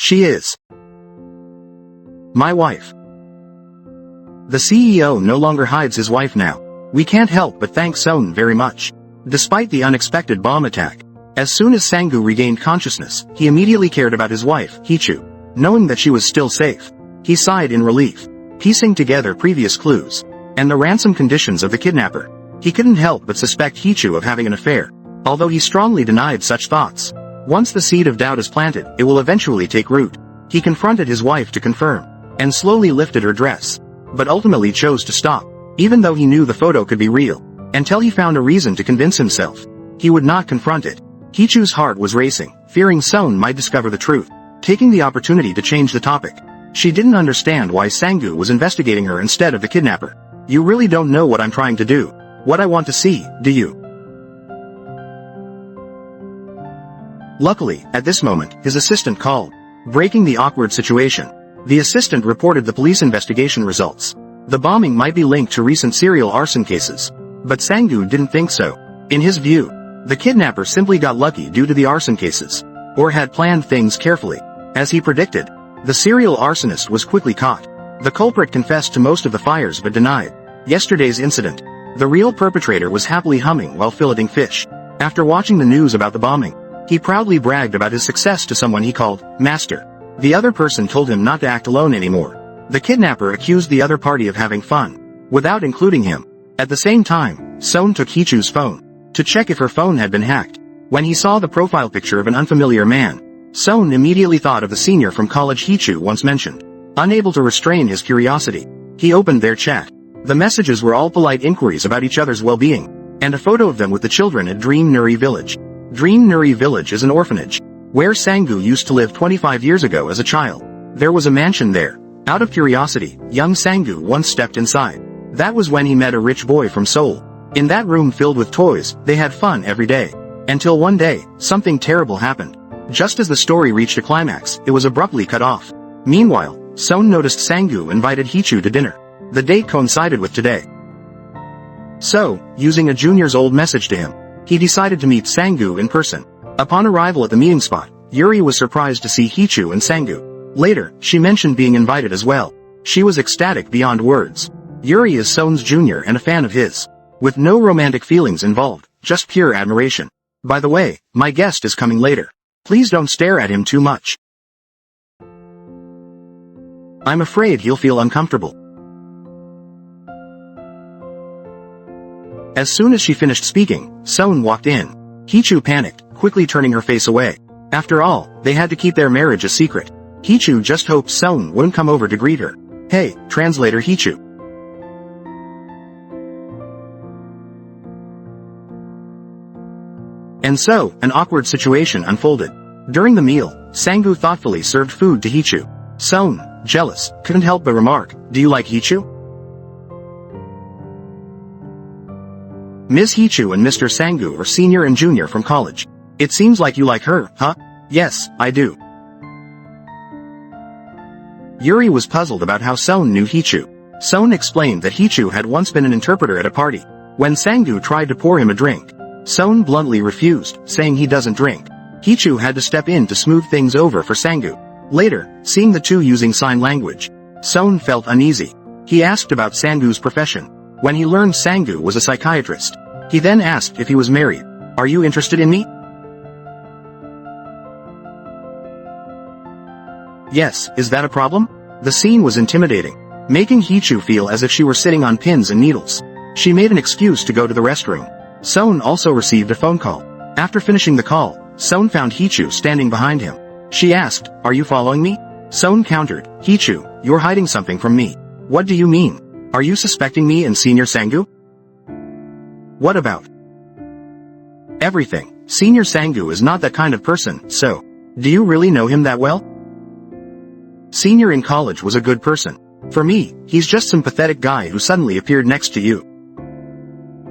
She is my wife. The CEO no longer hides his wife now. We can't help but thank Son very much. Despite the unexpected bomb attack, as soon as Sang-gu regained consciousness, he immediately cared about his wife, Hee-chu. Knowing that she was still safe, he sighed in relief. Piecing together previous clues and the ransom conditions of the kidnapper, he couldn't help but suspect Hee-chu of having an affair, although he strongly denied such thoughts. Once the seed of doubt is planted, it will eventually take root. He confronted his wife to confirm, and slowly lifted her dress, but ultimately chose to stop, even though he knew the photo could be real. Until he found a reason to convince himself he would not confront it. Hee-chu's heart was racing, fearing Son might discover the truth, taking the opportunity to change the topic. She didn't understand why Sang-gu was investigating her instead of the kidnapper. You really don't know what I'm trying to do. What I want to see, do you? Luckily, at this moment, his assistant called, breaking the awkward situation. The assistant reported the police investigation results. The bombing might be linked to recent serial arson cases. But Sang-gu didn't think so. In his view, the kidnapper simply got lucky due to the arson cases, or had planned things carefully. As he predicted, the serial arsonist was quickly caught. The culprit confessed to most of the fires but denied yesterday's incident. The real perpetrator was happily humming while filleting fish. After watching the news about the bombing, he proudly bragged about his success to someone he called Master. The other person told him not to act alone anymore. The kidnapper accused the other party of having fun, without including him. At the same time, Son took Hee-chu's phone to check if her phone had been hacked. When he saw the profile picture of an unfamiliar man, Son immediately thought of the senior from college Hee-chu once mentioned. Unable to restrain his curiosity, he opened their chat. The messages were all polite inquiries about each other's well-being, and a photo of them with the children at Dream Nuri Village. Dream Nuri Village is an orphanage, where Sang-gu used to live 25 years ago as a child. There was a mansion there. Out of curiosity, young Sang-gu once stepped inside. That was when he met a rich boy from Seoul. In that room filled with toys, they had fun every day. Until one day, something terrible happened. Just as the story reached a climax, it was abruptly cut off. Meanwhile, Son noticed Sang-gu invited Hee-chu to dinner. The date coincided with today. So, using a junior's old message to him, he decided to meet Sang-gu in person. Upon arrival at the meeting spot, Yuri was surprised to see Hee-chu and Sang-gu. Later, she mentioned being invited as well. She was ecstatic beyond words. Yuri is Son's junior and a fan of his. With no romantic feelings involved, just pure admiration. By the way, my guest is coming later. Please don't stare at him too much. I'm afraid he'll feel uncomfortable. As soon as she finished speaking, Son walked in. Hee-chu panicked, quickly turning her face away. After all, they had to keep their marriage a secret. Hee-chu just hoped Son wouldn't come over to greet her. Hey, translator Hee-chu. And so, an awkward situation unfolded. During the meal, Sang-gu thoughtfully served food to Hee-chu. Son, jealous, couldn't help but remark, do you like Hee-chu? Ms. Hee-chu and Mr. Sang-gu are senior and junior from college. It seems like you like her, huh? Yes, I do. Yuri was puzzled about how Son knew Hee-chu. Son explained that Hee-chu had once been an interpreter at a party. When Sang-gu tried to pour him a drink, Son bluntly refused, saying he doesn't drink. Hee-chu had to step in to smooth things over for Sang-gu. Later, seeing the two using sign language, Son felt uneasy. He asked about Sang-gu's profession. When he learned Sang-gu was a psychiatrist, he then asked if he was married. Are you interested in me? Yes, is that a problem? The scene was intimidating, making Hee-chu feel as if she were sitting on pins and needles. She made an excuse to go to the restroom. Son also received a phone call. After finishing the call, Son found Hee-chu standing behind him. She asked, are you following me? Son countered, Hee-chu, you're hiding something from me. What do you mean? Are you suspecting me and Senior Sang-gu? What about everything? Senior Sang-gu is not that kind of person, so, do you really know him that well? Senior in college was a good person. For me, he's just some pathetic guy who suddenly appeared next to you.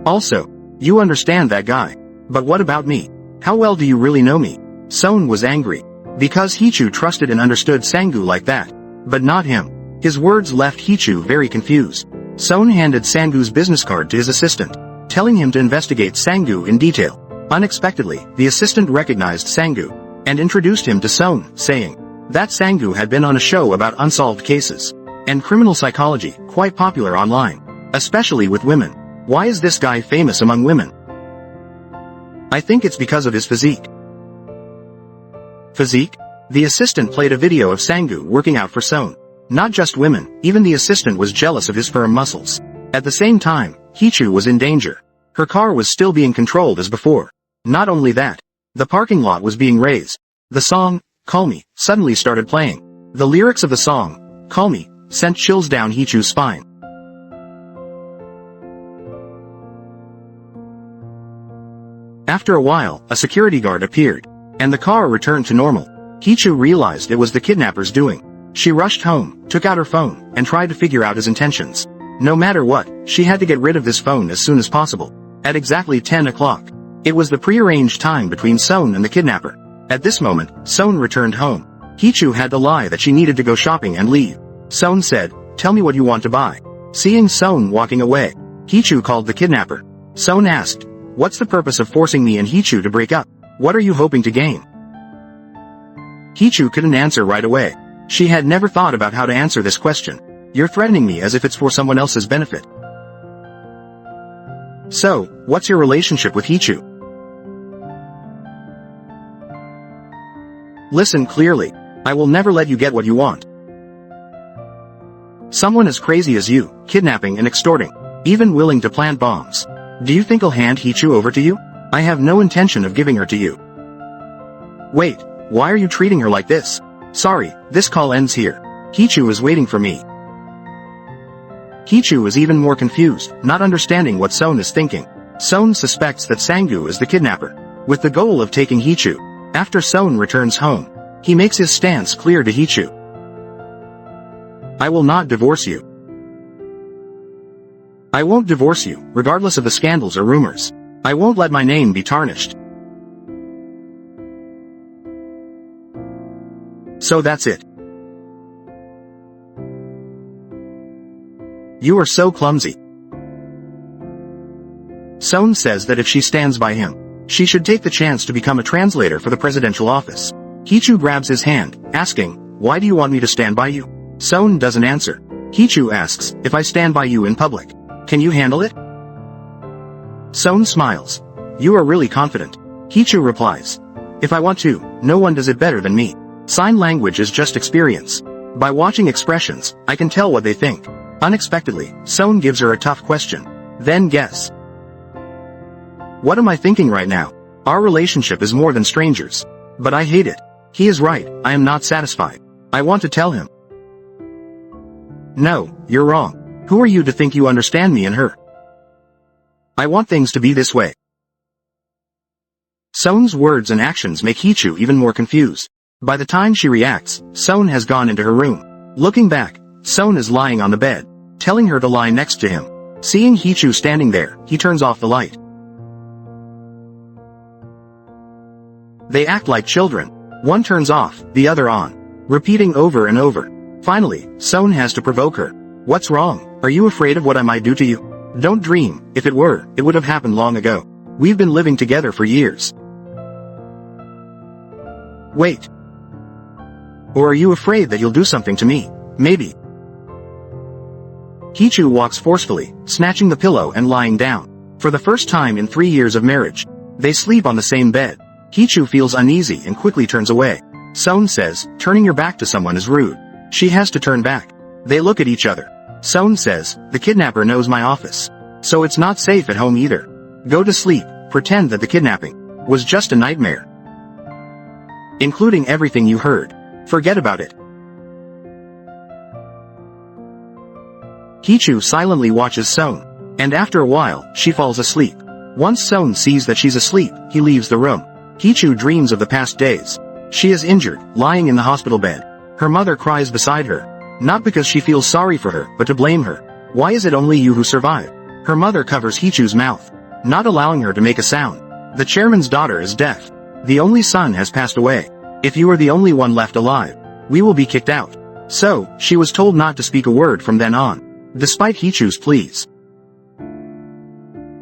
Also, you understand that guy. But what about me? How well do you really know me? Son was angry. Because Hee-chu trusted and understood Sang-gu like that. But not him. His words left Hee-chu very confused. Son handed Sang-gu's business card to his assistant, telling him to investigate Sang-gu in detail. Unexpectedly, the assistant recognized Sang-gu, and introduced him to Son, saying, That Sanggu had been on a show about unsolved cases and criminal psychology, quite popular online, especially with women. Why is this guy famous among women? I think it's because of his physique. Physique? The assistant played a video of Sanggu working out for Son. Not just women, even the assistant was jealous of his firm muscles. At the same time, Hichu was in danger. Her car was still being controlled as before. Not only that, the parking lot was being raised. The song, Call Me, suddenly started playing. The lyrics of the song, Call Me, sent chills down Hichu's spine. After a while, a security guard appeared, and the car returned to normal. Hichu realized it was the kidnapper's doing. She rushed home, took out her phone, and tried to figure out his intentions. No matter what, she had to get rid of this phone as soon as possible. At exactly 10 o'clock. It was the prearranged time between Son and the kidnapper. At this moment, Son returned home. Hichu had to lie that she needed to go shopping and leave. Son said, "Tell me what you want to buy." Seeing Son walking away, Hichu called the kidnapper. Son asked, "What's the purpose of forcing me and Hichu to break up? What are you hoping to gain?" Hichu couldn't answer right away. She had never thought about how to answer this question. "You're threatening me as if it's for someone else's benefit." "So, what's your relationship with Hichu?" "Listen clearly. I will never let you get what you want. Someone as crazy as you, kidnapping and extorting, even willing to plant bombs. Do you think I'll hand Hichu over to you? I have no intention of giving her to you." "Wait, why are you treating her like this?" "Sorry, this call ends here. Hichu is waiting for me." Hichu is even more confused, not understanding what Son is thinking. Son suspects that Sanggu is the kidnapper, with the goal of taking Hichu. After Son returns home, he makes his stance clear to Hichu. "I will not divorce you. I won't divorce you, regardless of the scandals or rumors. I won't let my name be tarnished." So that's it. "You are so clumsy." Son says that if she stands by him, she should take the chance to become a translator for the presidential office. Hichu grabs his hand, asking, "Why do you want me to stand by you?" Son doesn't answer. Hichu asks, "If I stand by you in public, can you handle it?" Son smiles. "You are really confident." Hichu replies, "If I want to, no one does it better than me. Sign language is just experience. By watching expressions, I can tell what they think." Unexpectedly, Son gives her a tough question. "Then guess." "What am I thinking right now? Our relationship is more than strangers. But I hate it. He is right, I am not satisfied. I want to tell him." "No, you're wrong. Who are you to think you understand me and her? I want things to be this way." Son's words and actions make Hichu even more confused. By the time she reacts, Son has gone into her room. Looking back, Son is lying on the bed, telling her to lie next to him. Seeing Hichu standing there, he turns off the light. They act like children. One turns off, the other on, repeating over and over. Finally, Son has to provoke her. "What's wrong? Are you afraid of what I might do to you? Don't dream. If it were, it would have happened long ago. We've been living together for years. Wait. Or are you afraid that you'll do something to me? Maybe." Hichu walks forcefully, snatching the pillow and lying down. For the first time in 3 years of marriage, they sleep on the same bed. Hichu feels uneasy and quickly turns away. Son says, "Turning your back to someone is rude." She has to turn back. They look at each other. Son says, "The kidnapper knows my office. So it's not safe at home either. Go to sleep, pretend that the kidnapping was just a nightmare. Including everything you heard. Forget about it." Hichu silently watches Son, and after a while, she falls asleep. Once Son sees that she's asleep, he leaves the room. Hichu dreams of the past days. She is injured, lying in the hospital bed. Her mother cries beside her. Not because she feels sorry for her, but to blame her. "Why is it only you who survive?" Her mother covers Hichu's mouth, not allowing her to make a sound. The chairman's daughter is deaf. The only son has passed away. "If you are the only one left alive, we will be kicked out." So, she was told not to speak a word from then on, despite Hichu's pleas.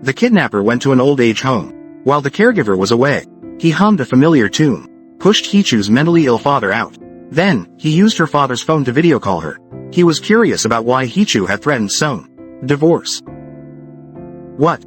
The kidnapper went to an old age home. While the caregiver was away, he hummed a familiar tune, pushed Hichu's mentally ill father out. Then, he used her father's phone to video call her. He was curious about why Hichu had threatened Son. Divorce. What?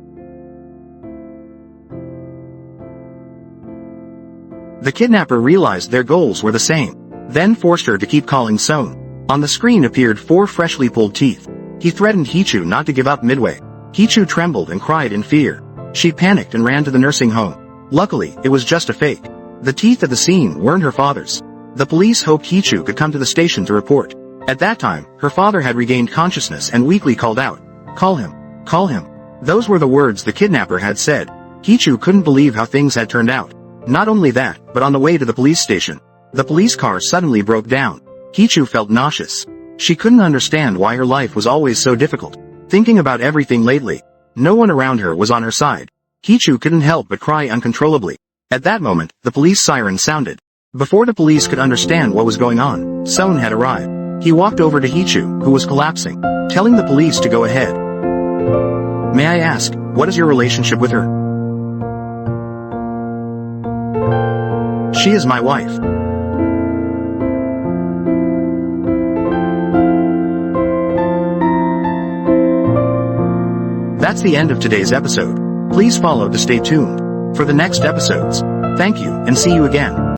The kidnapper realized their goals were the same, then forced her to keep calling Son. On the screen appeared 4 freshly pulled teeth. He threatened Hichu not to give up midway. Hichu trembled and cried in fear. She panicked and ran to the nursing home. Luckily, it was just a fake. The teeth at the scene weren't her father's. The police hoped Hichu could come to the station to report. At that time, her father had regained consciousness and weakly called out, "Call him. Call him." Those were the words the kidnapper had said. Hichu couldn't believe how things had turned out. Not only that, but on the way to the police station, the police car suddenly broke down. Hichu felt nauseous. She couldn't understand why her life was always so difficult. Thinking about everything lately, no one around her was on her side. Hichu couldn't help but cry uncontrollably. At that moment, the police siren sounded. Before the police could understand what was going on, Son had arrived. He walked over to Hichu, who was collapsing, telling the police to go ahead. "May I ask, what is your relationship with her?" "She is my wife." That's the end of today's episode. Please follow to stay tuned for the next episodes. Thank you, and see you again.